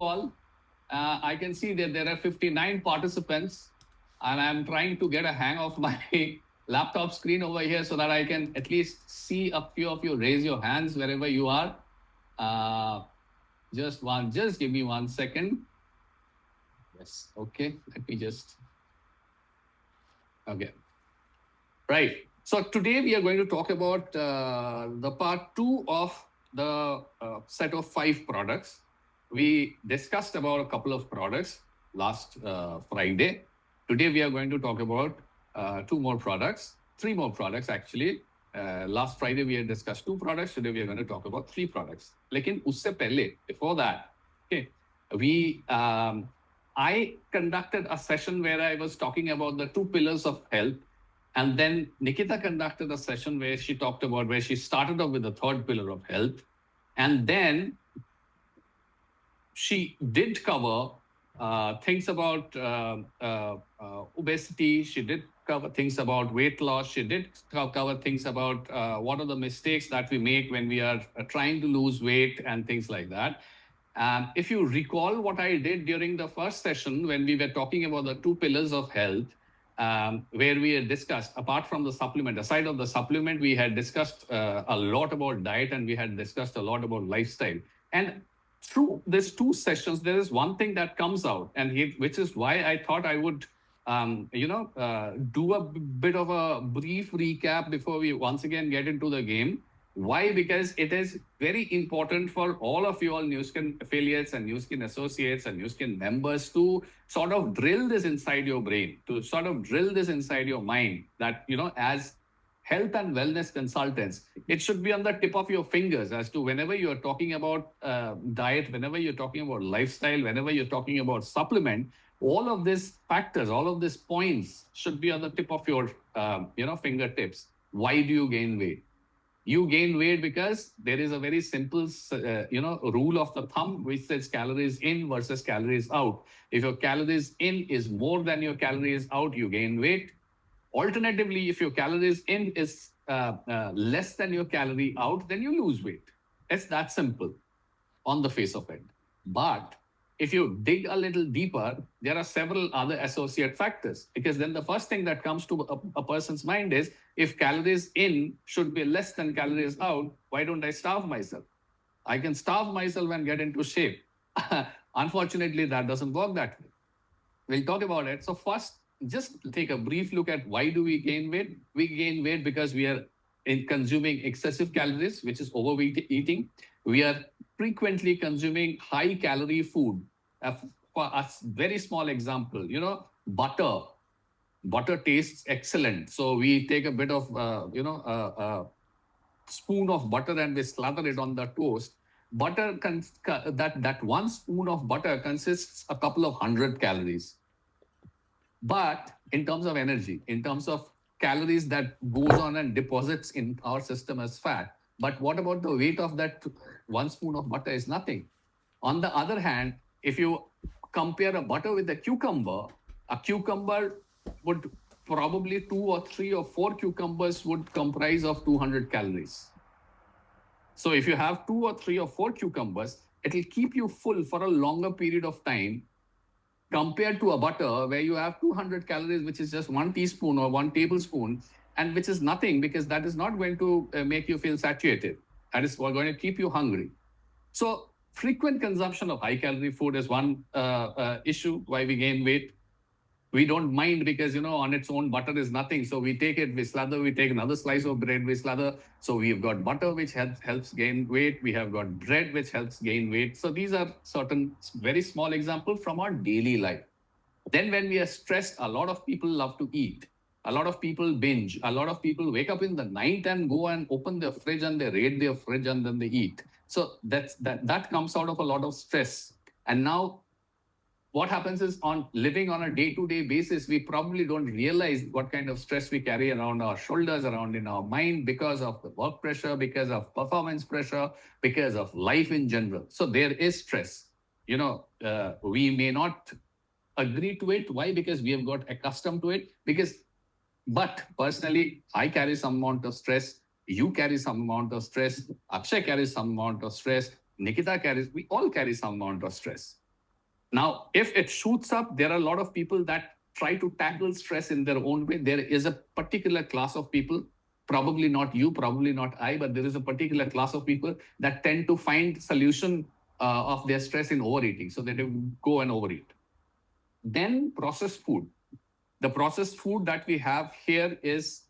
all, I can see that there are 59 participants, and I'm trying to get a hang of my laptop screen over here so that I can at least see a few of you raise your hands wherever you are. Just give me 1 second. Yes, okay, let me just, okay. Right. So today we are going to talk about the part 2 of the set of 5 products. We discussed about a couple of products last Friday. Today we are going to talk about 3 more products actually. Last Friday we had discussed 2 products. Today we are going to talk about 3 products. Lekin usse pehle, before that, okay, I conducted a session where I was talking about the 2 pillars of health. And then Nikita conducted a session where she started off with the 3rd pillar of health. And then she did cover things about obesity. She did cover things about weight loss. She did cover things about what are the mistakes that we make when we are trying to lose weight and things like that. If you recall what I did during the first session when we were talking about the 2 pillars of health, where we had discussed, apart from the supplement, aside of the supplement, we had discussed a lot about diet and we had discussed a lot about lifestyle. And through these 2 sessions, there is one thing that comes out, and which is why I thought I would, do a bit of a brief recap before we once again get into the game. Why? Because it is very important for all of you all NuSkin affiliates and NuSkin associates and NuSkin members to sort of drill this inside your brain, to sort of drill this inside your mind that, as health and wellness consultants, it should be on the tip of your fingers as to whenever you're talking about diet, whenever you're talking about lifestyle, whenever you're talking about supplement, all of these factors, all of these points should be on the tip of your, fingertips. Why do you gain weight? You gain weight because there is a very simple, rule of the thumb which says calories in versus calories out. If your calories in is more than your calories out, you gain weight. Alternatively, if your calories in is less than your calorie out, then you lose weight. It's that simple on the face of it. But if you dig a little deeper, there are several other associate factors. Because then the first thing that comes to a person's mind is, if calories in should be less than calories out, why don't I starve myself? I can starve myself and get into shape. Unfortunately, that doesn't work that way. We'll talk about it. So first, just take a brief look at why do we gain weight. We gain weight because we are consuming excessive calories, which is overeating. We are frequently consuming high calorie food. For a very small example, butter. Butter tastes excellent. So we take a bit of, a spoon of butter and we slather it on the toast. Butter, that 1 spoon of butter consists a couple of 100 calories. But in terms of energy, in terms of calories that goes on and deposits in our system as fat. But what about the weight of that 1 spoon of butter is nothing. On the other hand, if you compare a butter with a cucumber would probably 2 or 3 or 4 cucumbers would comprise of 200 calories. So if you have 2 or 3 or 4 cucumbers, it will keep you full for a longer period of time compared to a butter where you have 200 calories, which is just 1 teaspoon or 1 tablespoon, and which is nothing because that is not going to make you feel satiated. That is going to keep you hungry. So frequent consumption of high-calorie food is one issue why we gain weight. We don't mind because, on its own, butter is nothing. So we take it, we slather, we take another slice of bread, we slather. So we've got butter, which helps gain weight. We have got bread, which helps gain weight. So these are certain very small examples from our daily life. Then when we are stressed, a lot of people love to eat. A lot of people binge. A lot of people wake up in the night and go and open their fridge and they raid their fridge and then they eat. So that comes out of a lot of stress. And now what happens is, on living on a day-to-day basis, we probably don't realize what kind of stress we carry around our shoulders, around in our mind, because of the work pressure, because of performance pressure, because of life in general. So there is stress. We may not agree to it. Why? Because we have got accustomed to it. But personally, I carry some amount of stress. You carry some amount of stress. Akshay carries some amount of stress. Nikita carries, we all carry some amount of stress. Now, if it shoots up, there are a lot of people that try to tackle stress in their own way. There is a particular class of people, probably not you, probably not I, but there is a particular class of people that tend to find solution of their stress in overeating. So they go and overeat. Then processed food. The processed food that we have here is,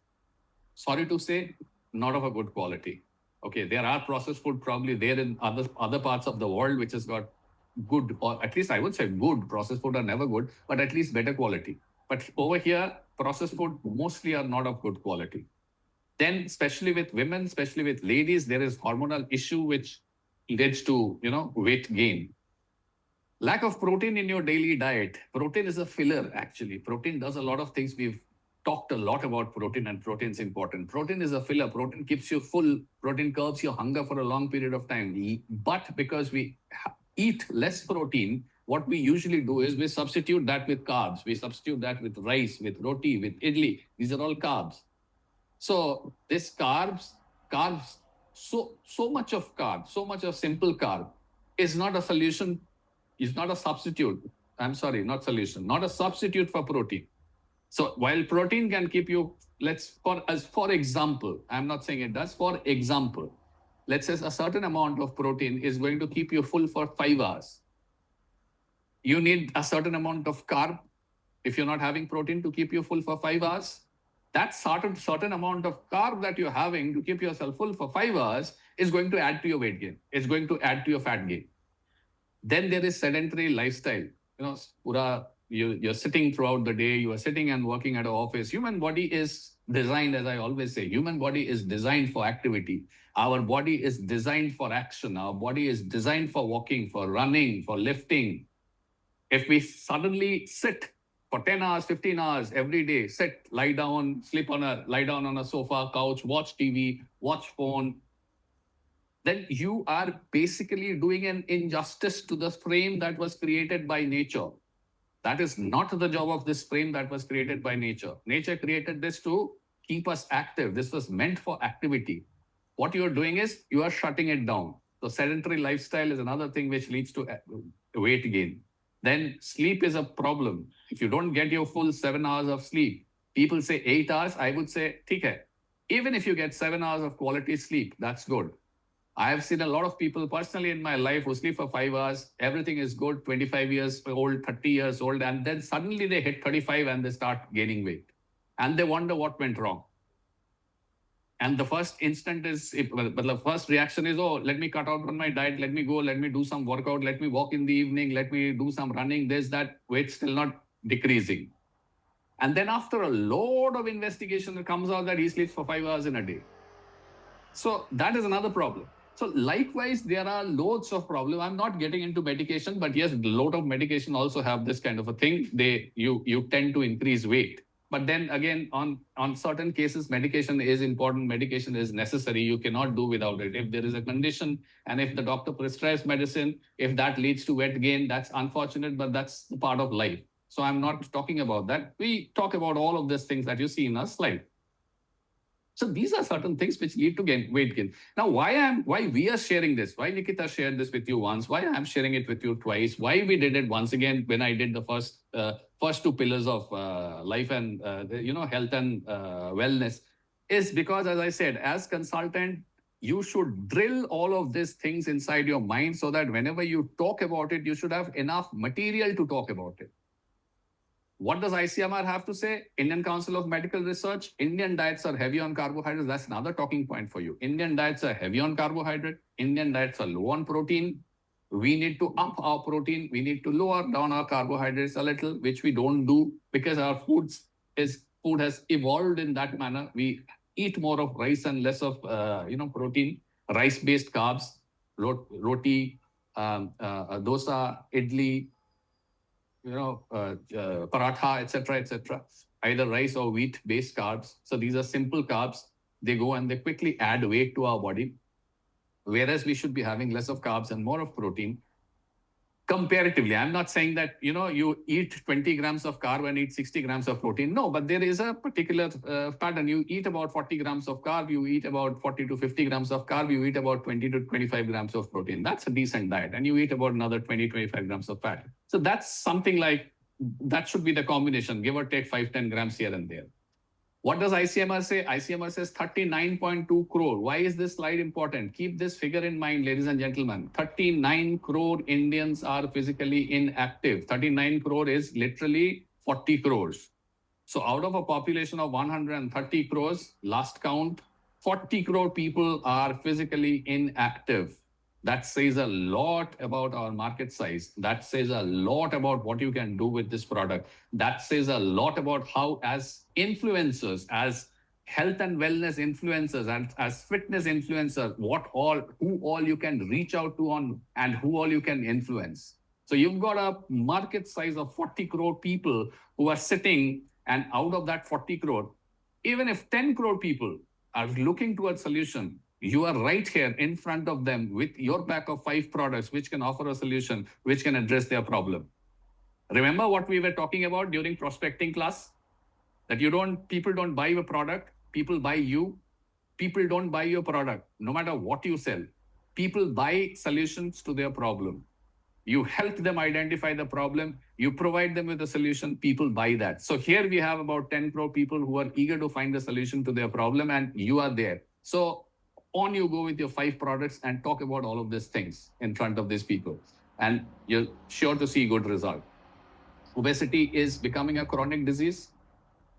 sorry to say, not of a good quality. Okay, there are processed food probably there in other parts of the world which has got good, or at least I would say good. Processed food are never good, but at least better quality. But over here, processed food mostly are not of good quality. Then, especially with women, especially with ladies, there is hormonal issue which leads to weight gain. Lack of protein in your daily diet. Protein is a filler, actually. Protein does a lot of things. We've talked a lot about protein, and protein is important. Protein is a filler. Protein keeps you full. Protein curbs your hunger for a long period of time. But because we eat less protein, what we usually do is we substitute that with carbs. We substitute that with rice, with roti, with idli. These are all carbs. So this carbs, so much of carbs, so much of simple carb is not a solution, is not a substitute. I'm sorry, not solution, not a substitute for protein. So while protein can keep you, for example, I'm not saying it does, for example, let's say a certain amount of protein is going to keep you full for 5 hours. You need a certain amount of carb if you're not having protein to keep you full for 5 hours. That certain amount of carb that you're having to keep yourself full for 5 hours is going to add to your weight gain. It's going to add to your fat gain. Then there is sedentary lifestyle. You're sitting throughout the day. You are sitting and working at an office. Human body is designed, as I always say, human body is designed for activity. Our body is designed for action. Our body is designed for walking, for running, for lifting. If we suddenly sit for 10 hours, 15 hours every day, sit, lie down on a sofa, couch, watch TV, watch phone, then you are basically doing an injustice to the frame that was created by nature. That is not the job of this frame that was created by nature. Nature created this to keep us active. This was meant for activity. What you're doing is you are shutting it down. So sedentary lifestyle is another thing which leads to weight gain. Then sleep is a problem. If you don't get your full 7 hours of sleep, people say 8 hours. I would say, theek hai. Even if you get 7 hours of quality sleep, that's good. I have seen a lot of people personally in my life who sleep for 5 hours. Everything is good, 25 years old, 30 years old, and then suddenly they hit 35 and they start gaining weight. And they wonder what went wrong. And the first instant is, but the first reaction is, oh, let me cut out on my diet, let me go, let me do some workout, let me walk in the evening, let me do some running, this, that, weight still not decreasing. And then after a load of investigation, it comes out that he sleeps for 5 hours in a day. So that is another problem. So likewise, there are loads of problems. I'm not getting into medication, but yes, a lot of medication also have this kind of a thing. You tend to increase weight. But then again, on certain cases, medication is important. Medication is necessary. You cannot do without it. If there is a condition and if the doctor prescribes medicine, if that leads to weight gain, that's unfortunate, but that's the part of life. So I'm not talking about that. We talk about all of these things that you see in our slide. So these are certain things which lead to weight gain. Now, why we are sharing this? Why Nikita shared this with you once? Why I'm sharing it with you twice? Why we did it once again when I did the first two pillars of life and health and wellness is because, as I said, as consultant, you should drill all of these things inside your mind so that whenever you talk about it, you should have enough material to talk about it. What does ICMR have to say? Indian Council of Medical Research, Indian diets are heavy on carbohydrates. That's another talking point for you. Indian diets are heavy on carbohydrate. Indian diets are low on protein. We need to up our protein. We need to lower down our carbohydrates a little, which we don't do because our food has evolved in that manner. We eat more of rice and less of protein, rice-based carbs, roti, dosa, idli, paratha, etc., either rice or wheat-based carbs. So these are simple carbs. They go and they quickly add weight to our body, whereas we should be having less of carbs and more of protein. Comparatively, I'm not saying that, you eat 20 grams of carb and eat 60 grams of protein. No, but there is a particular pattern. You eat about 40 grams of carb, you eat about 40 to 50 grams of carb, you eat about 20 to 25 grams of protein. That's a decent diet. And you eat about another 20, 25 grams of fat. So that's something like, that should be the combination, give or take 5, 10 grams here and there. What does ICMR say? ICMR says 39.2 crore. Why is this slide important? Keep this figure in mind, ladies and gentlemen. 39 crore Indians are physically inactive. 39 crore is literally 40 crores. So out of a population of 130 crores, last count, 40 crore people are physically inactive. That says a lot about our market size. That says a lot about what you can do with this product. That says a lot about how, as influencers, as health and wellness influencers, and as fitness influencers, who all you can reach out to on, and who all you can influence. So you've got a market size of 40 crore people who are sitting, and out of that 40 crore, even if 10 crore people are looking towards solution, you are right here in front of them with your pack of 5 products which can offer a solution, which can address their problem. Remember what we were talking about during prospecting class? That people don't buy a product, people buy you. People don't buy your product, no matter what you sell. People buy solutions to their problem. You help them identify the problem, you provide them with a solution, people buy that. So here we have about 10 crore people who are eager to find a solution to their problem, and you are there. So on you go with your 5 products and talk about all of these things in front of these people, and you're sure to see good result. Obesity is becoming a chronic disease.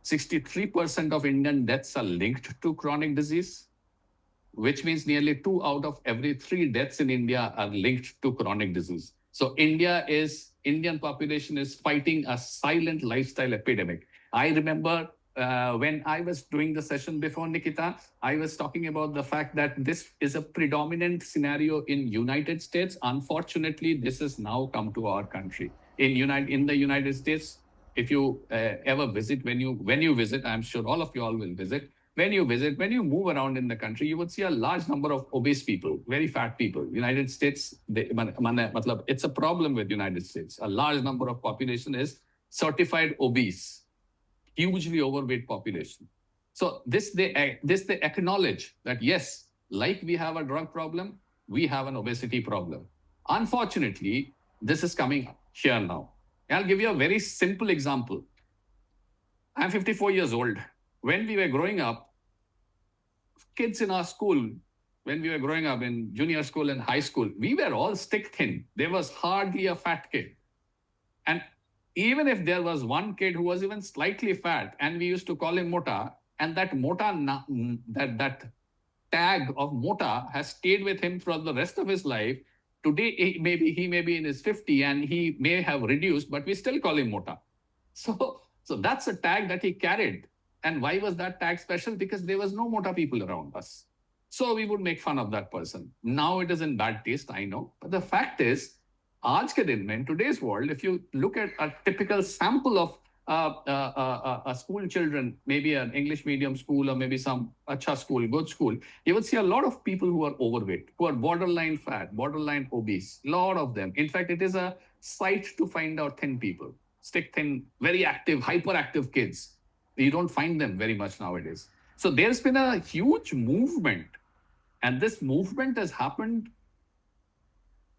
63% of Indian deaths are linked to chronic disease, which means nearly 2 out of every 3 deaths in India are linked to chronic disease. So Indian population is fighting a silent lifestyle epidemic. I remember when I was doing the session before, Nikita, I was talking about the fact that this is a predominant scenario in United States. Unfortunately, this has now come to our country. In the United States, if you ever visit, when you visit, I'm sure all of you all will visit. When you move around in the country, you would see a large number of obese people, very fat people. United States, it's a problem with United States. A large number of population is certified obese, hugely overweight population. So they acknowledge that, yes, like we have a drug problem, we have an obesity problem. Unfortunately, this is coming here now. I'll give you a very simple example. I'm 54 years old. When we were growing up, kids in our school, when we were growing up in junior school and high school, we were all stick thin. There was hardly a fat kid. And even if there was one kid who was even slightly fat, and we used to call him Mota, and that Mota, that tag of Mota has stayed with him for the rest of his life. Today, he may be in his 50 and he may have reduced, but we still call him Mota. So that's a tag that he carried. And why was that tag special? Because there was no Mota people around us. So we would make fun of that person. Now it is in bad taste, I know. But the fact is, आज के दिन में, in today's world, if you look at a typical sample of school children, maybe an English medium school or maybe some acha school, good school, you would see a lot of people who are overweight, who are borderline fat, borderline obese, a lot of them. In fact, it is a sight to find out thin people, stick thin, very active, hyperactive kids. You don't find them very much nowadays. So there's been a huge movement, and this movement has happened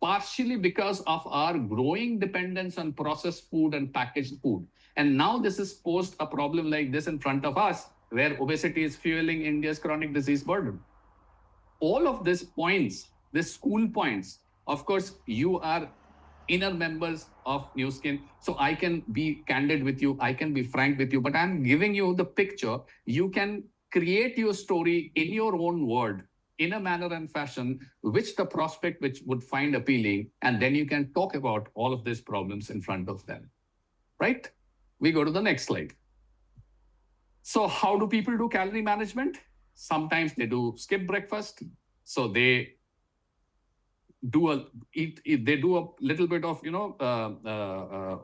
partially because of our growing dependence on processed food and packaged food. And now this has posed a problem like this in front of us, where obesity is fueling India's chronic disease burden. All of these points, these school points, of course, you are inner members of Nu Skin. So I can be candid with you, I can be frank with you, but I'm giving you the picture. You can create your story in your own word, in a manner and fashion which the prospect would find appealing, and then you can talk about all of these problems in front of them, right? We go to the next slide. So how do people do calorie management? Sometimes they do skip breakfast. So they do a little bit of,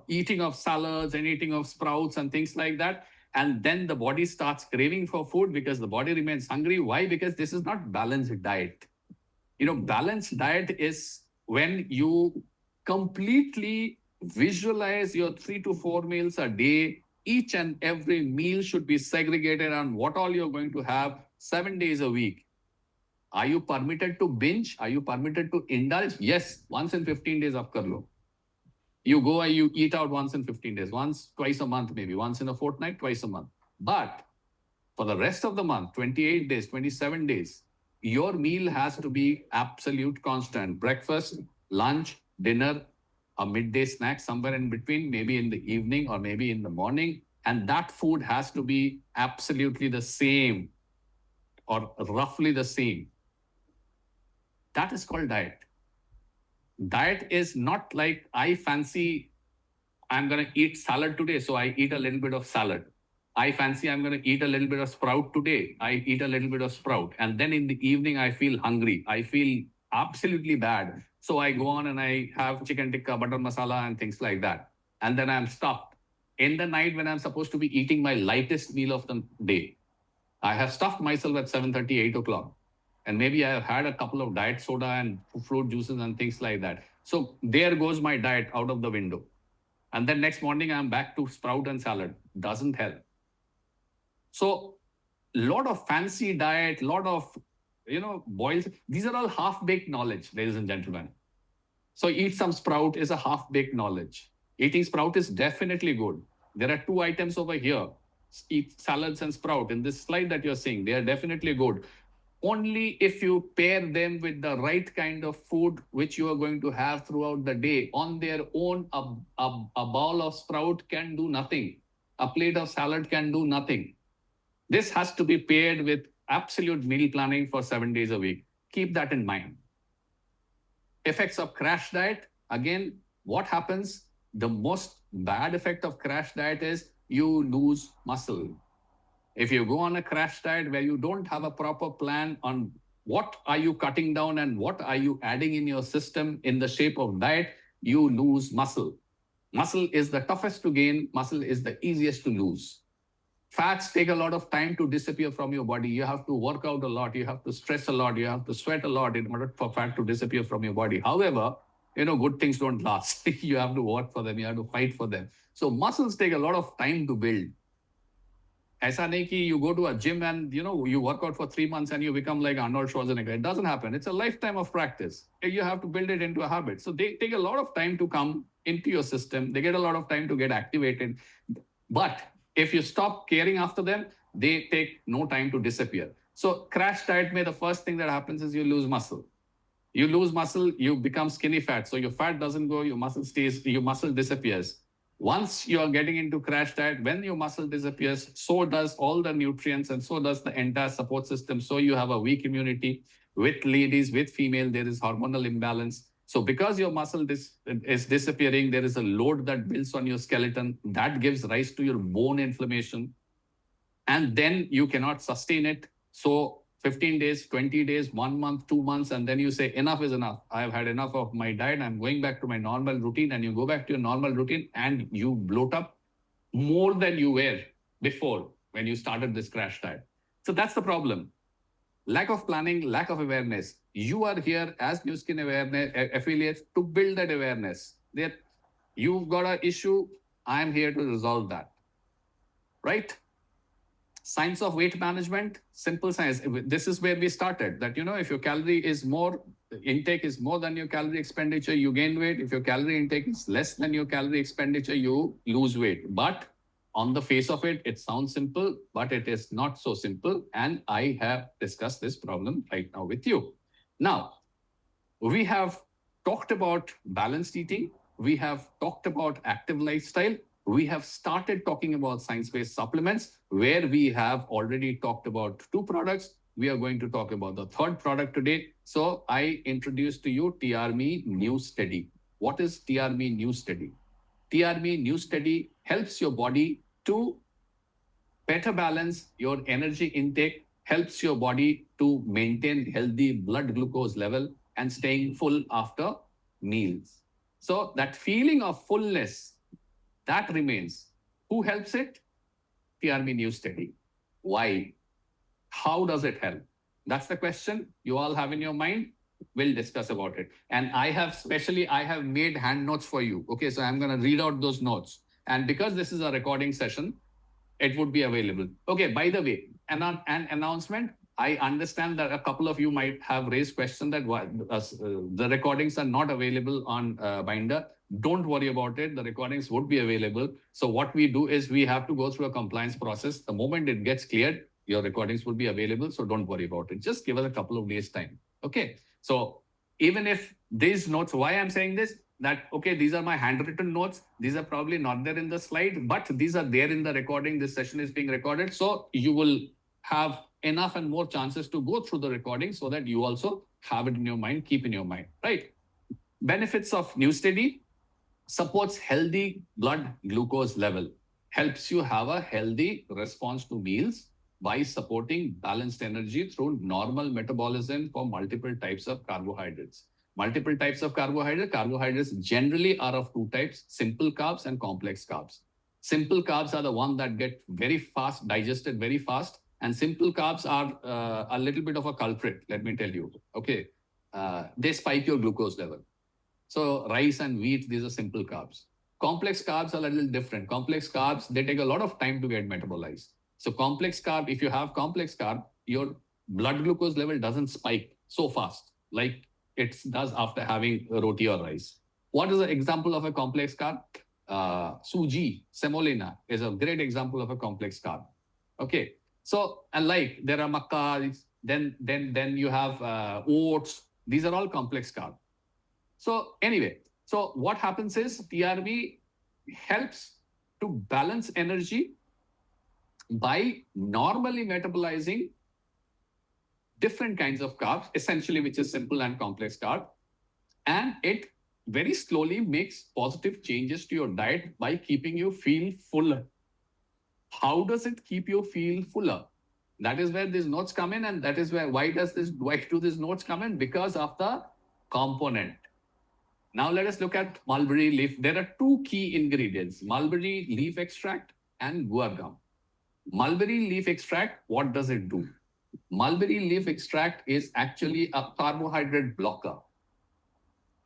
eating of salads and eating of sprouts and things like that. And then the body starts craving for food because the body remains hungry. Why? Because this is not balanced diet. Balanced diet is when you completely visualize your 3 to 4 meals a day. Each and every meal should be segregated on what all you're going to have 7 days a week. Are you permitted to binge? Are you permitted to indulge? Yes, once in 15 days of kar lo. You go and you eat out once in 15 days, once, twice a month, maybe once in a fortnight, twice a month. But for the rest of the month, 28 days, 27 days, your meal has to be absolute constant. Breakfast, lunch, dinner, a midday snack, somewhere in between, maybe in the evening or maybe in the morning. And that food has to be absolutely the same or roughly the same. That is called diet. Diet is not like I fancy I'm going to eat salad today, so I eat a little bit of salad. I fancy I'm going to eat a little bit of sprout today. I eat a little bit of sprout. And then in the evening, I feel hungry. I feel absolutely bad. So I go on and I have chicken tikka, butter masala, and things like that. And then I'm stuffed. In the night, when I'm supposed to be eating my lightest meal of the day, I have stuffed myself at 7:30, 8 o'clock. And maybe I have had a couple of diet soda and fruit juices and things like that. So there goes my diet out of the window. And then next morning, I'm back to sprout and salad. Doesn't help. So lot of fancy diet, lot of, boils. These are all half-baked knowledge, ladies and gentlemen. So eat some sprout is a half-baked knowledge. Eating sprout is definitely good. There are 2 items over here. Eat salads and sprout. In this slide that you're seeing, they are definitely good. Only if you pair them with the right kind of food which you are going to have throughout the day. On their own, a bowl of sprout can do nothing. A plate of salad can do nothing. This has to be paired with absolute meal planning for 7 days a week. Keep that in mind. Effects of crash diet. Again, what happens? The most bad effect of crash diet is you lose muscle. If you go on a crash diet where you don't have a proper plan on what are you cutting down and what are you adding in your system in the shape of diet, you lose muscle. Muscle is the toughest to gain. Muscle is the easiest to lose. Fats take a lot of time to disappear from your body. You have to work out a lot. You have to stress a lot. You have to sweat a lot in order for fat to disappear from your body. However, good things don't last. You have to work for them. You have to fight for them. So muscles take a lot of time to build. ऐसा नहीं कि you go to a gym and you work out for 3 months and you become like Arnold Schwarzenegger. It doesn't happen. It's a lifetime of practice. You have to build it into a habit. So they take a lot of time to come into your system. They get a lot of time to get activated. But if you stop caring after them, they take no time to disappear. So crash diet may the first thing that happens is you lose muscle. You lose muscle, you become skinny fat. So your fat doesn't go, your muscle stays, your muscle disappears. Once you are getting into crash diet, when your muscle disappears, so does all the nutrients and so does the entire support system. So you have a weak immunity. With ladies, with female, there is hormonal imbalance. So because your muscle is disappearing, there is a load that builds on your skeleton. That gives rise to your bone inflammation. And then you cannot sustain it. So 15 days, 20 days, 1 month, 2 months, and then you say, enough is enough. I have had enough of my diet. I'm going back to my normal routine. And you go back to your normal routine and you bloat up more than you were before when you started this crash diet. So that's the problem. Lack of planning, lack of awareness. You are here as Nu Skin awareness affiliates to build that awareness. That you've got an issue, I'm here to resolve that. Right? Science of weight management, simple science. This is where we started. That, if your calorie is more, intake is more than your calorie expenditure, you gain weight. If your calorie intake is less than your calorie expenditure, you lose weight. But on the face of it, it sounds simple, but it is not so simple. And I have discussed this problem right now with you. Now, we have talked about balanced eating. We have talked about active lifestyle. We have started talking about science-based supplements, where we have already talked about 2 products. We are going to talk about the 3rd product today. So I introduce to you TRMe NuSteady. What is TRMe NuSteady? TRMe NuSteady helps your body to better balance your energy intake, helps your body to maintain healthy blood glucose level and staying full after meals. So that feeling of fullness, that remains. Who helps it? TRMe NuSteady. Why? How does it help? That's the question you all have in your mind. we'll discuss about it. And I have made hand notes for you. Okay, so I'm going to read out those notes. And because this is a recording session, it would be available. Okay, by the way, an announcement. I understand that a couple of you might have raised question that the recordings are not available on Binder. Don't worry about it. The recordings would be available. So what we do is we have to go through a compliance process. The moment it gets cleared, your recordings will be available. So don't worry about it. Just give us a couple of days time. Okay. So even if these notes, why I'm saying this, that, okay, these are my handwritten notes. These are probably not there in the slide, but these are there in the recording. This session is being recorded. So you will have enough and more chances to go through the recording so that you also have it in your mind, keep in your mind, right? Benefits of NuSteady: supports healthy blood glucose level, helps you have a healthy response to meals by supporting balanced energy through normal metabolism for multiple types of carbohydrates. Multiple types of carbohydrates. Carbohydrates generally are of two types: simple carbs and complex carbs. Simple carbs are the ones that get very fast, digested very fast. And simple carbs are a little bit of a culprit, let me tell you. Okay. They spike your glucose level. So rice and wheat, these are simple carbs. Complex carbs are a little different. Complex carbs, they take a lot of time to get metabolized. So complex carb, if you have complex carb, your blood glucose level doesn't spike so fast like it does after having roti or rice. What is an example of a complex carb? Suji, semolina is a great example of a complex carb. Okay. So, and like there are makkahs, then you have oats. These are all complex carb. So anyway, so what happens is TRMe helps to balance energy by normally metabolizing different kinds of carbs, essentially, which is simple and complex carb. And it very slowly makes positive changes to your diet by keeping you feel fuller. How does it keep you feel fuller? That is where these notes come in, and that is where why do these notes come in? Because of the component. Now let us look at mulberry leaf. There are two key ingredients: mulberry leaf extract and guar gum. Mulberry leaf extract, what does it do? Mulberry leaf extract is actually a carbohydrate blocker.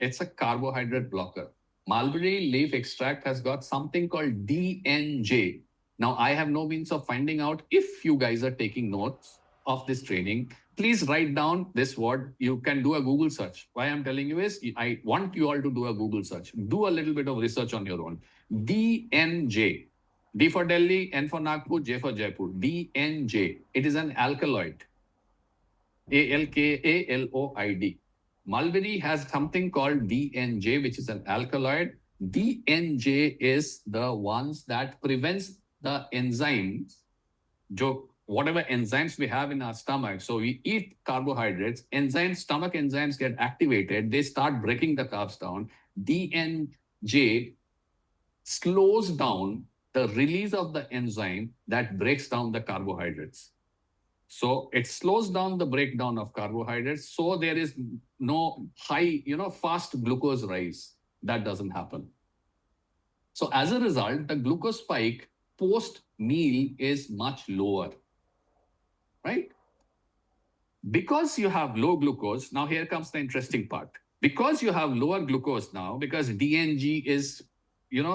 It's a carbohydrate blocker. Mulberry leaf extract has got something called DNJ. Now, I have no means of finding out. If you guys are taking notes of this training, please write down this word. You can do a Google search. Why I'm telling you is I want you all to do a Google search. Do a little bit of research on your own. DNJ. D for Delhi, N for Nagpur, J for Jaipur. DNJ. It is an alkaloid. ALKALOID. Mulberry has something called DNJ, which is an alkaloid. DNJ is the ones that prevents the enzymes, whatever enzymes we have in our stomach. So we eat carbohydrates, stomach enzymes get activated. They start breaking the carbs down. DNJ slows down the release of the enzyme that breaks down the carbohydrates. So it slows down the breakdown of carbohydrates. So there is no high, fast glucose rise. That doesn't happen. So as a result, the glucose spike post-meal is much lower, right? Because you have low glucose, now here comes the interesting part. Because you have lower glucose now, because DNG is,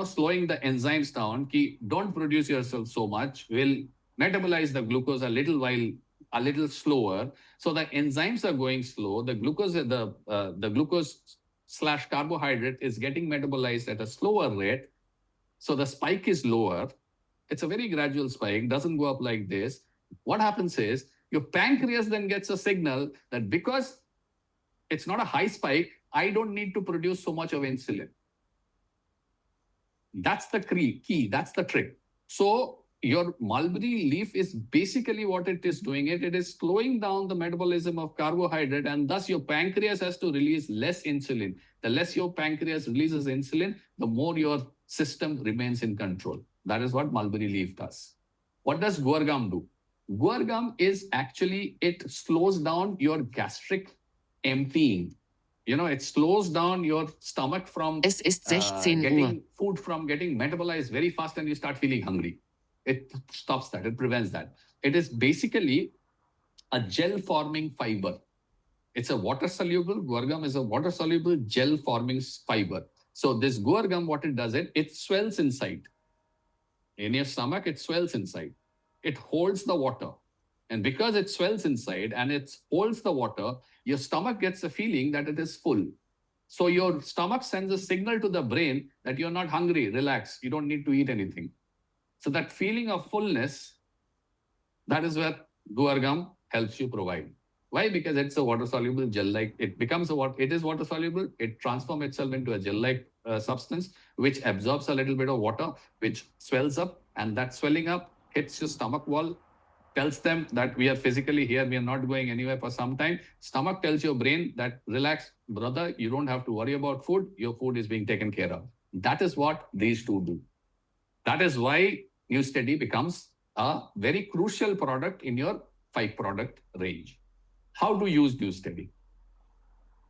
slowing the enzymes down, don't produce yourself so much, will metabolize the glucose a little slower. So the enzymes are going slow. The glucose / carbohydrate is getting metabolized at a slower rate. So the spike is lower. It's a very gradual spike, doesn't go up like this. What happens is your pancreas then gets a signal that because it's not a high spike, I don't need to produce so much of insulin. That's the key. That's the trick. So your mulberry leaf is basically what it is doing. It is slowing down the metabolism of carbohydrate, and thus your pancreas has to release less insulin. The less your pancreas releases insulin, the more your system remains in control. That is what mulberry leaf does. What does guar gum do? Guar gum is actually, it slows down your gastric emptying. It slows down your stomach from Es ist 16 Uhr. Food from getting metabolized very fast, and you start feeling hungry. It stops that. It prevents that. It is basically a gel-forming fiber. It's a water-soluble. Guar gum is a water-soluble gel-forming fiber. So this guar gum, what it does, it swells inside. In your stomach, it swells inside. It holds the water. And because it swells inside and it holds the water, your stomach gets a feeling that it is full. So your stomach sends a signal to the brain that you're not hungry, relax, you don't need to eat anything. So that feeling of fullness, that is where guar gum helps you provide. Why? Because it's a water-soluble gel-like. It is water-soluble. It transforms itself into a gel-like substance, which absorbs a little bit of water, which swells up, and that swelling up hits your stomach wall, tells them that we are physically here, we are not going anywhere for some time. Stomach tells your brain that, relax, brother, you don't have to worry about food. Your food is being taken care of. That is what these two do. That is why NuSteady becomes a very crucial product in your 5-product range. How to use NuSteady?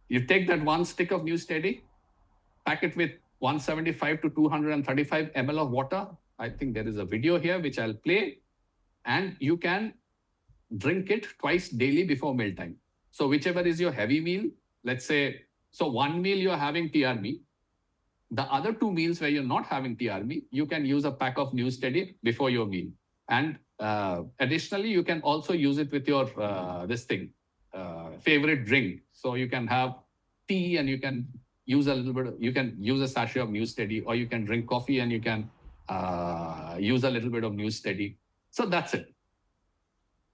You take that one stick of NuSteady, pack it with 175 to 235 ml of water. I think there is a video here which I'll play. And you can drink it twice daily before mealtime. So whichever is your heavy meal, let's say, so one meal you're having TRMe. The other 2 meals where you're not having TRMe, you can use a pack of NuSteady before your meal. And additionally, you can also use it with your favorite drink. So you can have tea and you can use a sachet of NuSteady, or you can drink coffee and you can use a little bit of NuSteady. So that's it.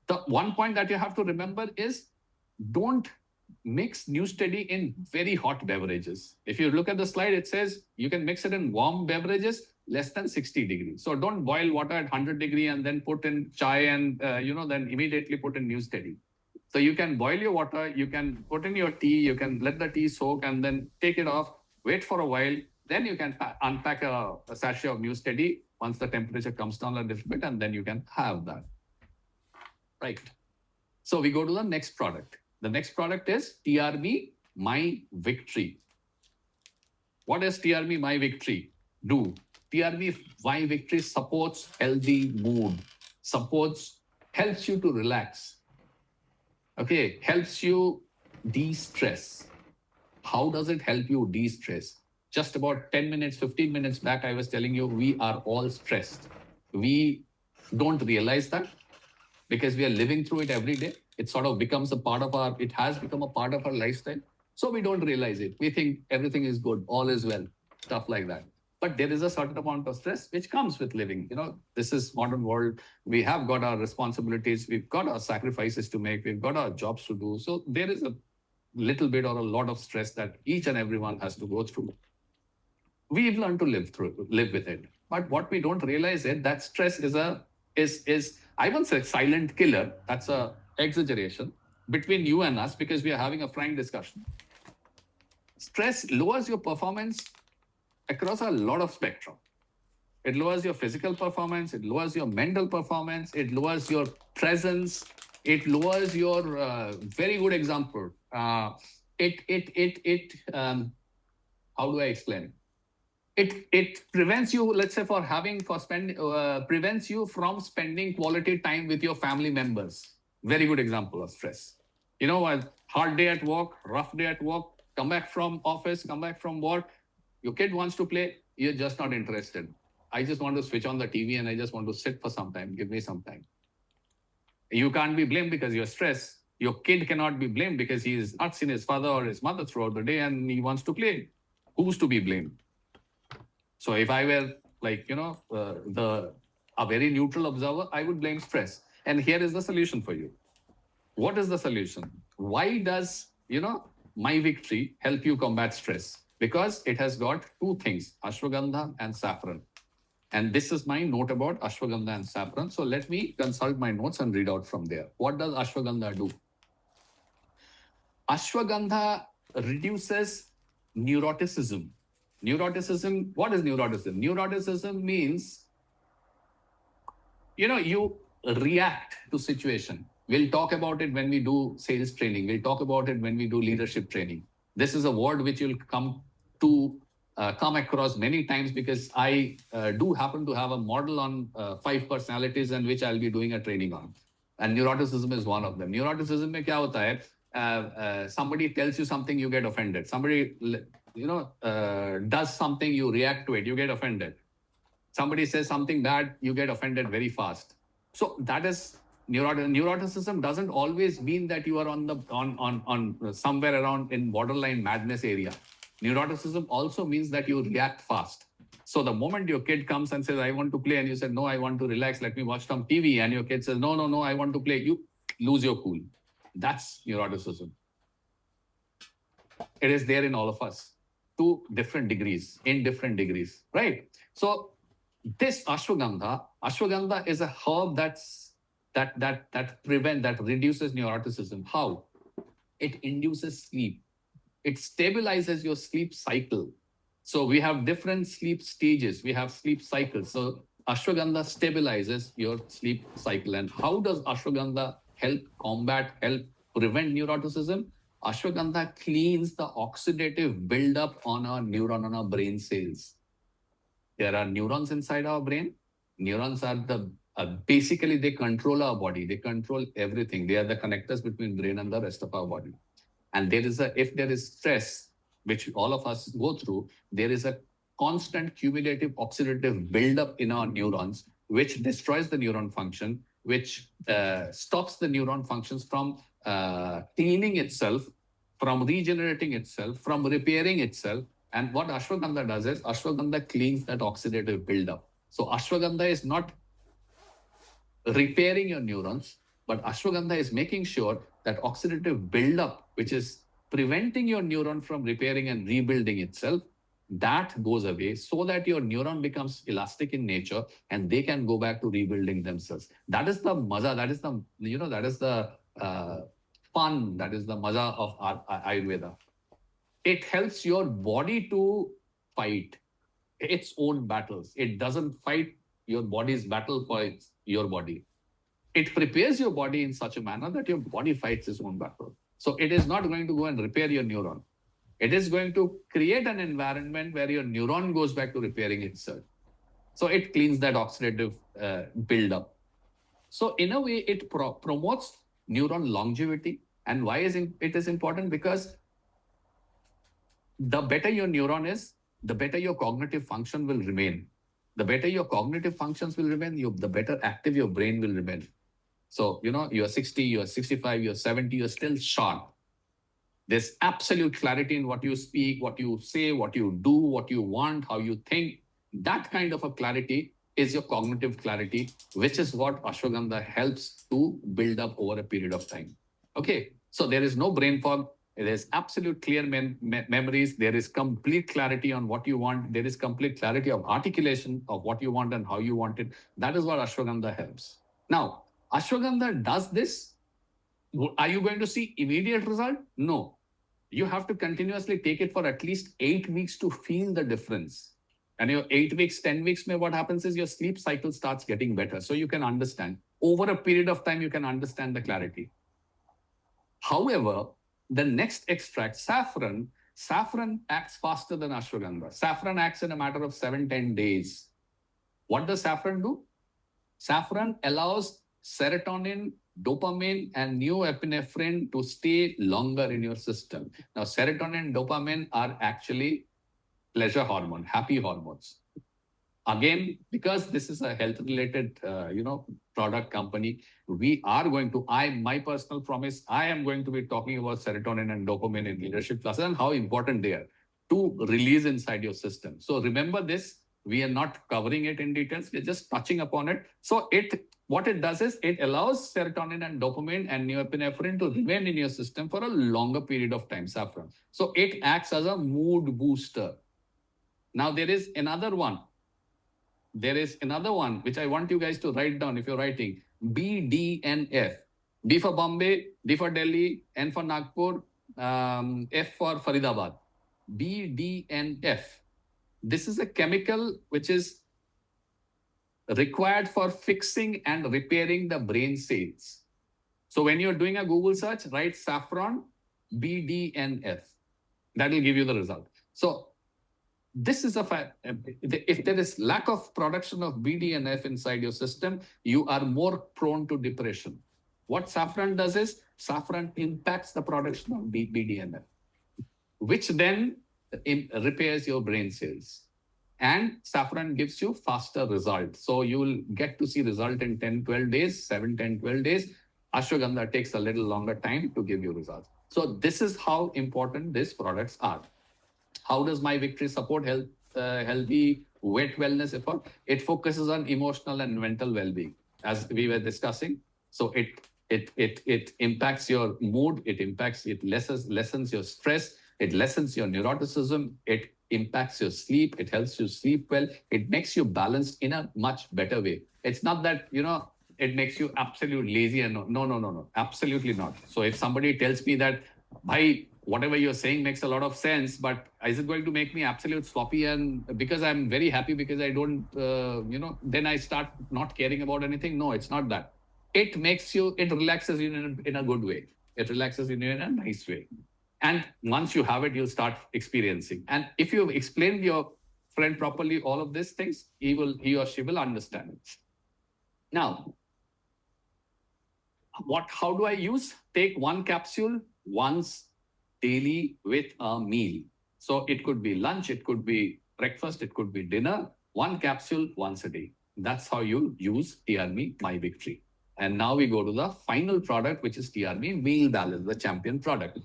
The one point that you have to remember is don't mix NuSteady in very hot beverages. If you look at the slide, it says you can mix it in warm beverages less than 60 degrees. So don't boil water at 100 degrees and then put in chai and then immediately put in NuSteady. So you can boil your water, you can put in your tea, you can let the tea soak and then take it off, wait for a while, then you can unpack a sachet of NuSteady once the temperature comes down a little bit, and then you can have that. Right. So we go to the next product. The next product is TRMe MyVictory. What does TRMe MyVictory do? TRMe MyVictory supports healthy mood, helps you to relax. Okay, helps you de-stress. How does it help you de-stress? Just about 10 minutes, 15 minutes back, I was telling you, we are all stressed. We don't realize that because we are living through it every day. It sort of becomes it has become a part of our lifestyle. So we don't realize it. We think everything is good, all is well, stuff like that. But there is a certain amount of stress which comes with living. This is modern world. We have got our responsibilities. We've got our sacrifices to make. We've got our jobs to do. So there is a little bit or a lot of stress that each and everyone has to go through. We've learned to live with it. But what we don't realize is that stress is I won't say silent killer. That's a exaggeration between you and us because we are having a frank discussion. Stress lowers your performance across a lot of spectrum. It lowers your physical performance. It lowers your mental performance. It lowers your presence. It lowers your very good example. How do I explain? It prevents you, let's say, prevents you from spending quality time with your family members. Very good example of stress. A hard day at work, rough day at work, come back from office, come back from work, your kid wants to play, you're just not interested. I just want to switch on the TV and I just want to sit for some time. Give me some time. You can't be blamed because you're stressed. Your kid cannot be blamed because he has not seen his father or his mother throughout the day and he wants to play. Who's to be blamed? So if I were a very neutral observer, I would blame stress. And here is the solution for you. What is the solution? Why does, MyVictory help you combat stress? Because it has got 2 things, Ashwagandha and saffron. And this is my note about Ashwagandha and saffron. So let me consult my notes and read out from there. What does Ashwagandha do? Ashwagandha reduces neuroticism. Neuroticism, what is neuroticism? Neuroticism means, you react to situation. We'll talk about it when we do sales training. We'll talk about it when we do leadership training. This is a word which you'll come across many times because I do happen to have a model on 5 personalities and which I'll be doing a training on. And neuroticism is one of them. Neuroticism में क्या होता है? somebody tells you something, you get offended. Somebody, does something, you react to it, you get offended. Somebody says something bad, you get offended very fast. So that is neuroticism. Doesn't always mean that you are on somewhere around in borderline madness area. Neuroticism also means that you react fast. So the moment your kid comes and says, I want to play, and you said, no, I want to relax, let me watch some TV, and your kid says, no, no, no, I want to play, you lose your cool. That's neuroticism. It is there in all of us to different degrees, in different degrees, right? So this ashwagandha is a herb that reduces neuroticism. How? It induces sleep. It stabilizes your sleep cycle. So we have different sleep stages. We have sleep cycles. So ashwagandha stabilizes your sleep cycle. And how does ashwagandha help prevent neuroticism? Ashwagandha cleans the oxidative buildup on our neuron, on our brain cells. There are neurons inside our brain. Neurons are basically they control our body. They control everything. They are the connectors between brain and the rest of our body. And if there is stress, which all of us go through, there is a constant cumulative oxidative buildup in our neurons, which destroys the neuron function, which stops the neuron functions from cleaning itself, from regenerating itself, from repairing itself. And what ashwagandha does is ashwagandha cleans that oxidative buildup. So ashwagandha is not repairing your neurons, but ashwagandha is making sure that oxidative buildup, which is preventing your neuron from repairing and rebuilding itself, that goes away so that your neuron becomes elastic in nature and they can go back to rebuilding themselves. That is the maza, that is the fun, that is the maza of Ayurveda. It helps your body to fight its own battles. It doesn't fight your body's battle for your body. It prepares your body in such a manner that your body fights its own battle. So it is not going to go and repair your neuron. It is going to create an environment where your neuron goes back to repairing itself. So it cleans that oxidative buildup. So in a way, it promotes neuron longevity. And why is it is important? Because the better your neuron is, the better your cognitive function will remain. The better your cognitive functions will remain, the better active your brain will remain. So, you're 60, you're 65, you're 70, you're still sharp. There's absolute clarity in what you speak, what you say, what you do, what you want, how you think. That kind of a clarity is your cognitive clarity, which is what ashwagandha helps to build up over a period of time. Okay, so there is no brain fog. There is absolute clear memories. There is complete clarity on what you want. There is complete clarity of articulation of what you want and how you want it. That is what ashwagandha helps. Now, ashwagandha does this. Are you going to see immediate result? No. You have to continuously take it for at least 8 weeks to feel the difference. And your 8 weeks, 10 weeks, what happens is your sleep cycle starts getting better. So you can understand. Over a period of time, you can understand the clarity. However, the next extract, saffron acts faster than ashwagandha. Saffron acts in a matter of 7-10 days. What does saffron do? Saffron allows serotonin, dopamine, and norepinephrine to stay longer in your system. Now, serotonin and dopamine are actually pleasure hormone, happy hormones. Again, because this is a health-related, product company, my personal promise, I am going to be talking about serotonin and dopamine in leadership classes and how important they are to release inside your system. So remember this, we are not covering it in details, we're just touching upon it. So what it does is it allows serotonin and dopamine and norepinephrine to remain in your system for a longer period of time, saffron. So it acts as a mood booster. Now there is another one. Which I want you guys to write down if you're writing. BDNF. B for Bombay, D for Delhi, N for Nagpur, F for Faridabad. BDNF. This is a chemical which is required for fixing and repairing the brain cells. So when you're doing a Google search, write saffron BDNF. That will give you the result. So this is a fact. If there is lack of production of BDNF inside your system, you are more prone to depression. What saffron does is saffron impacts the production of BDNF, which then repairs your brain cells. And saffron gives you faster results. So you will get to see result in 10, 12 days, 7, 10, 12 days. Ashwagandha takes a little longer time to give you results. So this is how important these products are. How does MyVictory support healthy weight wellness effort? It focuses on emotional and mental well-being, as we were discussing. So it impacts your mood. It lessens your stress. It lessens your neuroticism. It impacts your sleep. It helps you sleep well. It makes you balanced in a much better way. It's not that, it makes you absolutely lazy and no, absolutely not. So if somebody tells me that, bhai, whatever you're saying makes a lot of sense, but is it going to make me absolute sloppy? And because I'm very happy because I don't, then I start not caring about anything. No, it's not that. It relaxes you in a good way. It relaxes you in a nice way. And once you have it, you'll start experiencing. And if you've explained your friend properly all of these things, he or she will understand it. Now, how do I use? Take one capsule once daily with a meal. So it could be lunch, it could be breakfast, it could be dinner. One capsule once a day. That's how you use TRMe MyVictory. And now we go to the final product, which is TRMe Meal Balance, the champion product.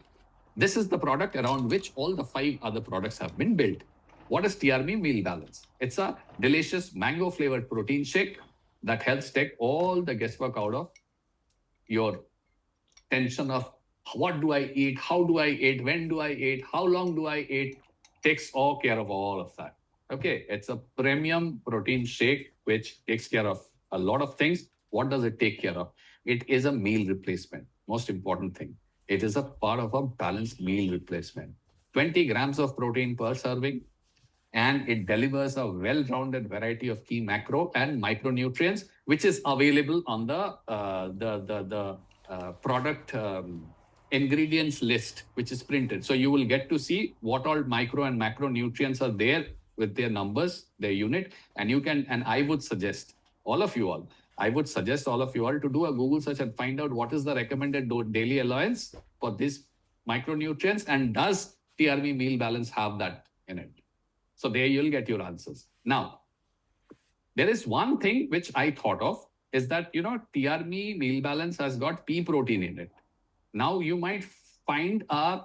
This is the product around which all the 5 other products have been built. What is TRMe Meal Balance? It's a delicious mango-flavored protein shake that helps take all the guesswork out of your tension of what do I eat, how do I eat, when do I eat, how long do I eat, takes all care of all of that. Okay, it's a premium protein shake which takes care of a lot of things. What does it take care of? It is a meal replacement, most important thing. It is a part of a balanced meal replacement. 20 grams of protein per serving, and it delivers a well-rounded variety of key macro and micronutrients, which is available on the product ingredients list, which is printed. So you will get to see what all micro and macronutrients are there with their numbers, their unit, and I would suggest all of you all to do a Google search and find out what is the recommended daily allowance for these micronutrients, and does TRMe Meal Balance have that in it? So there you'll get your answers. Now, there is one thing which I thought of is that, TRMe Meal Balance has got pea protein in it. Now you might find a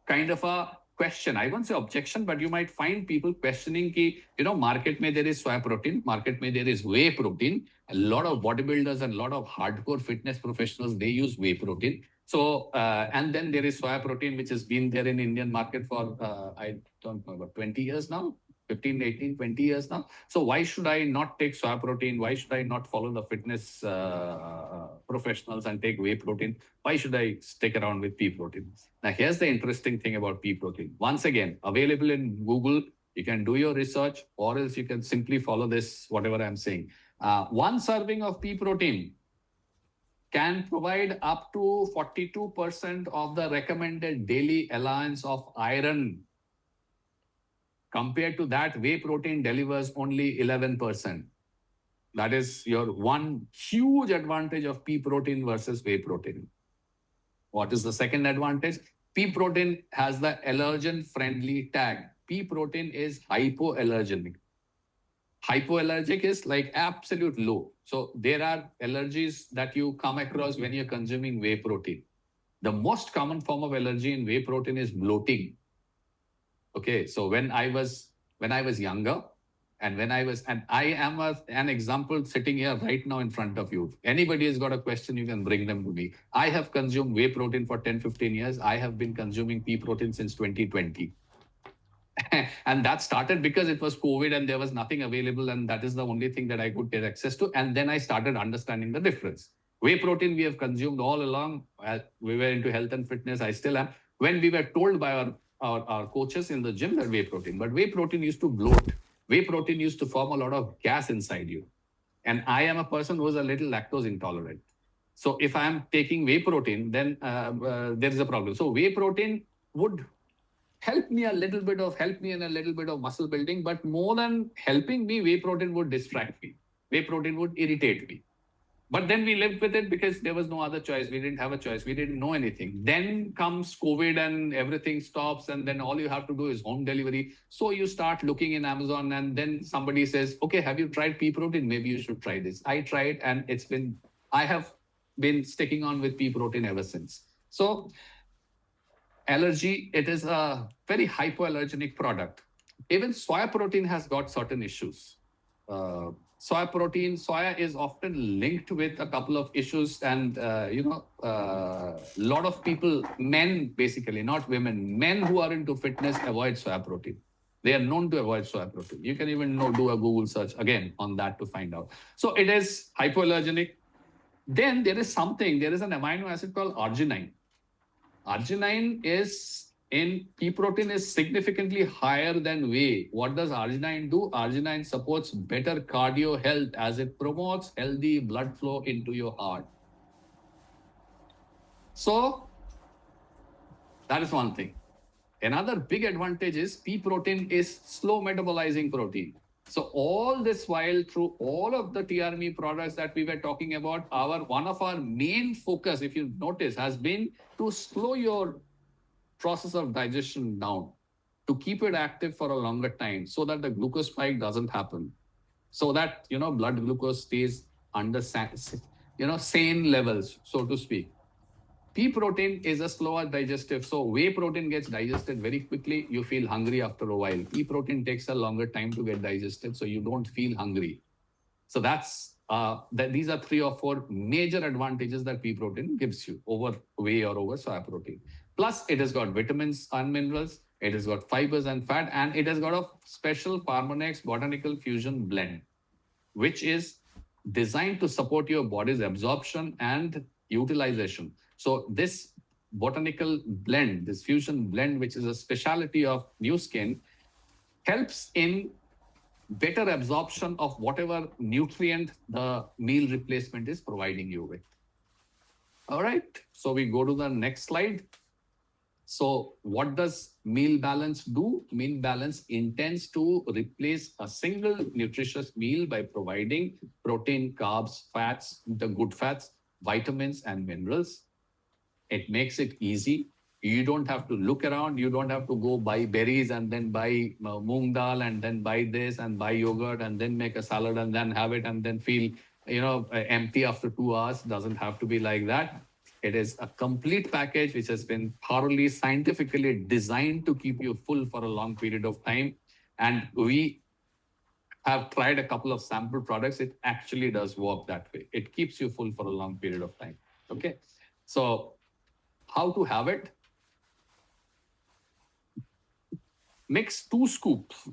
kind of a question. I won't say objection, but you might find people questioning ki, market mein there is soy protein, market mein there is whey protein. A lot of bodybuilders and a lot of hardcore fitness professionals, they use whey protein. So, and then there is soy protein, which has been there in Indian market for, I don't know, about 20 years now, 15, 18, 20 years now. So why should I not take soy protein? Why should I not follow the fitness professionals and take whey protein? Why should I stick around with pea protein? Now, here's the interesting thing about pea protein. Once again, available in Google. You can do your research, or else you can simply follow this, whatever I'm saying. One serving of pea protein can provide up to 42% of the recommended daily allowance of iron. Compared to that, whey protein delivers only 11%. That is your one huge advantage of pea protein versus whey protein. What is the second advantage? Pea protein has the allergen-friendly tag. Pea protein is hypoallergenic. Hypoallergic is like absolute low. So there are allergies that you come across when you're consuming whey protein. The most common form of allergy in whey protein is bloating. Okay, so when I was younger, and I am an example sitting here right now in front of you. Anybody has got a question, you can bring them to me. I have consumed whey protein for 10, 15 years. I have been consuming pea protein since 2020. And that started because it was COVID and there was nothing available, and that is the only thing that I could get access to. And then I started understanding the difference. Whey protein we have consumed all along. We were into health and fitness. I still am. When we were told by our coaches in the gym that whey protein, but whey protein used to bloat. Whey protein used to form a lot of gas inside you. And I am a person who is a little lactose intolerant. So if I am taking whey protein, then there is a problem. So whey protein would help me in a little bit of muscle building, but more than helping me, whey protein would distract me. Whey protein would irritate me. But then we lived with it because there was no other choice. We didn't have a choice. We didn't know anything. Then comes COVID and everything stops. And then all you have to do is home delivery. So you start looking in Amazon and then somebody says, okay, have you tried pea protein? Maybe you should try this. I tried and I have been sticking on with pea protein ever since. So allergy, it is a very hypoallergenic product. Even soya protein has got certain issues. Soya is often linked with a couple of issues, and lot of people, men basically, not women, men who are into fitness avoid soya protein. They are known to avoid soya protein. You can even do a Google search again on that to find out. So it is hypoallergenic. Then there is an amino acid called arginine. Arginine in pea protein is significantly higher than whey. What does arginine do? Arginine supports better cardio health as it promotes healthy blood flow into your heart. So that is one thing. Another big advantage is pea protein is slow metabolizing protein. So all this while, through all of the TRMe products that we were talking about, one of our main focus, if you notice, has been to slow your process of digestion down, to keep it active for a longer time so that the glucose spike doesn't happen, so that blood glucose stays under sane levels, so to speak. Pea protein is a slower digestive. So whey protein gets digested very quickly. You feel hungry after a while. Pea protein takes a longer time to get digested, so you don't feel hungry. So these are 3 or 4 major advantages that pea protein gives you over whey or over soya protein. Plus, it has got vitamins and minerals. It has got fibers and fat, and it has got a special Farmonex botanical fusion blend, which is designed to support your body's absorption and utilization. So this botanical blend, this fusion blend, which is a specialty of NuSkin, helps in better absorption of whatever nutrient the meal replacement is providing you with. All right, so we go to the next slide. So what does meal balance do? Meal balance intends to replace a single nutritious meal by providing protein, carbs, fats, the good fats, vitamins, and minerals. It makes it easy. You don't have to look around. You don't have to go buy berries and then buy moong dal and then buy this and buy yogurt and then make a salad and then have it and then feel empty after 2 hours. Doesn't have to be like that. It is a complete package which has been thoroughly scientifically designed to keep you full for a long period of time. And we have tried a couple of sample products. It actually does work that way. It keeps you full for a long period of time. Okay. So how to have it? Mix 2 scoops.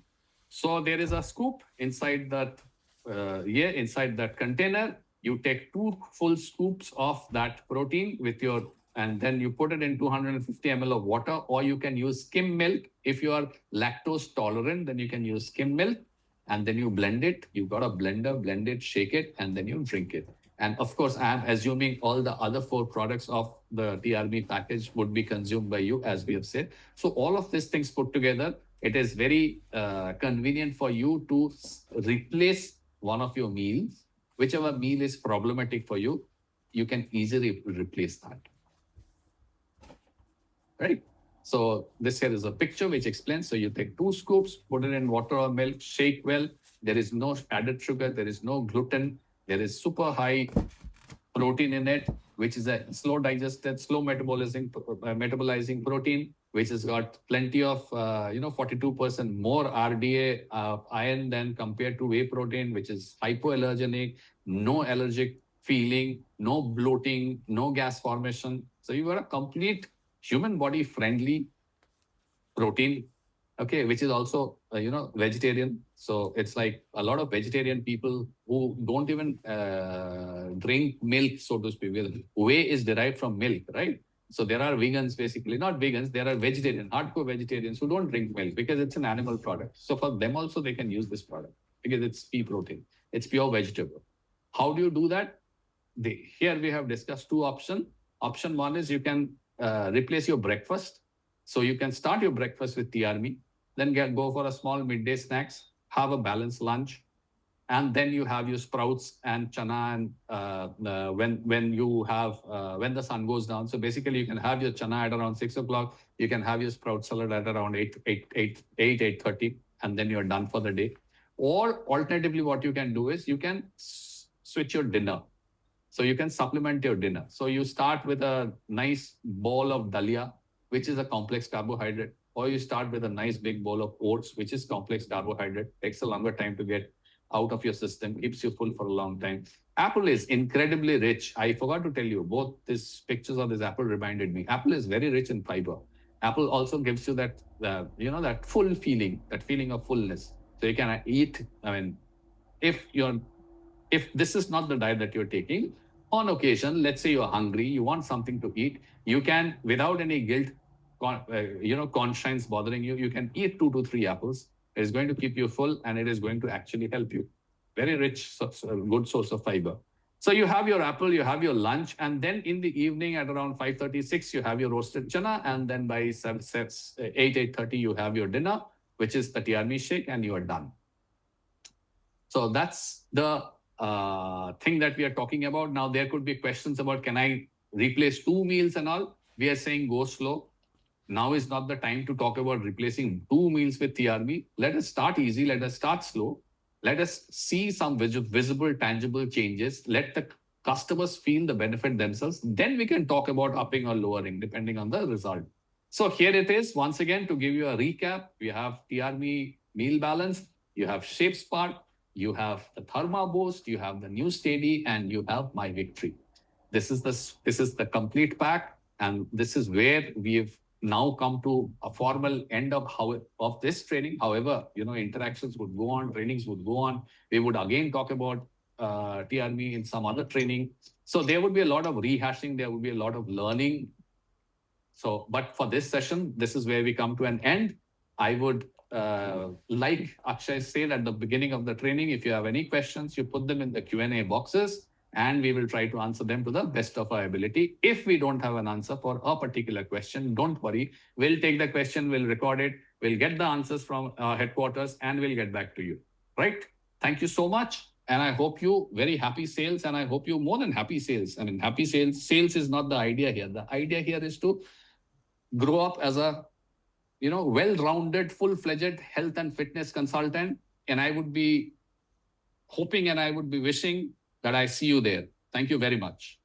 So there is a scoop inside that inside that container. You take 2 full scoops of that protein and then you put it in 250 ml of water, or you can use skim milk. If you are lactose tolerant, then you can use skim milk, and then you blend it. You've got a blender, blend it, shake it, and then you drink it. And of course, I'm assuming all the other 4 products of the TRMe package would be consumed by you, as we have said. So all of these things put together, it is very convenient for you to replace one of your meals. Whichever meal is problematic for you, you can easily replace that. Right? So this here is a picture which explains. So you take 2 scoops, put it in water or milk, shake well. There is no added sugar. There is no gluten. There is super high protein in it, which is a slow digested, slow metabolizing protein, which has got plenty of, 42% more RDA iron than compared to whey protein, which is hypoallergenic, no allergic feeling, no bloating, no gas formation. So you got a complete human body friendly protein, okay, which is also, vegetarian. So it's like a lot of vegetarian people who don't even drink milk, so to speak. Whey is derived from milk, right? So there are vegans, basically, not vegans, there are hardcore vegetarians who don't drink milk because it's an animal product. So for them also, they can use this product because it's pea protein. It's pure vegetable. How do you do that? Here we have discussed 2 options. Option 1 is you can replace your breakfast. So you can start your breakfast with TRMe, then go for a small midday snacks, have a balanced lunch, and then you have your sprouts and chana, and when the sun goes down. So basically, you can have your chana at around 6 o'clock. You can have your sprout salad at around 8:30, and then you're done for the day. Or alternatively, what you can do is you can switch your dinner. So you can supplement your dinner. So you start with a nice bowl of dalia, which is a complex carbohydrate, or you start with a nice big bowl of oats, which is complex carbohydrate. Takes a longer time to get out of your system, keeps you full for a long time. Apple is incredibly rich. I forgot to tell you, both these pictures of this apple reminded me. Apple is very rich in fiber. Apple also gives you that, that full feeling, that feeling of fullness. So you can eat. I mean, if this is not the diet that you're taking, on occasion, let's say you're hungry, you want something to eat, you can, without any guilt, conscience bothering you, you can eat 2 to 3 apples. It's going to keep you full, and it is going to actually help you. Very rich, good source of fiber. So you have your apple, you have your lunch, and then in the evening at around 5:36, you have your roasted chana, and then by 8:30, you have your dinner, which is the TRMe shake, and you are done. So that's the thing that we are talking about. Now, there could be questions about, can I replace 2 meals and all? We are saying go slow. Now is not the time to talk about replacing 2 meals with TRMe. Let us start easy. Let us start slow. Let us see some visible, tangible changes. Let the customers feel the benefit themselves. Then we can talk about upping or lowering, depending on the result. So here it is. Once again, to give you a recap, we have TRMe meal balance, you have Shape Spark, you have the Therma Boost, you have the NuSteady, and you have MyVictory. This is the complete pack, and this is where we've now come to a formal end of this training. However, interactions would go on, trainings would go on. We would again talk about TRMe in some other training. So there would be a lot of rehashing. There would be a lot of learning. So, but for this session, this is where we come to an end. I would like Akshay said at the beginning of the training, if you have any questions, you put them in the Q&A boxes, and we will try to answer them to the best of our ability. If we don't have an answer for a particular question, don't worry. We'll take the question, we'll record it, we'll get the answers from our headquarters, and we'll get back to you. Right? Thank you so much. And I hope you very happy sales, and I hope you more than happy sales. I mean, happy sales. Sales is not the idea here. The idea here is to grow up as a well-rounded, full-fledged health and fitness consultant. And I would be hoping and I would be wishing that I see you there. Thank you very much.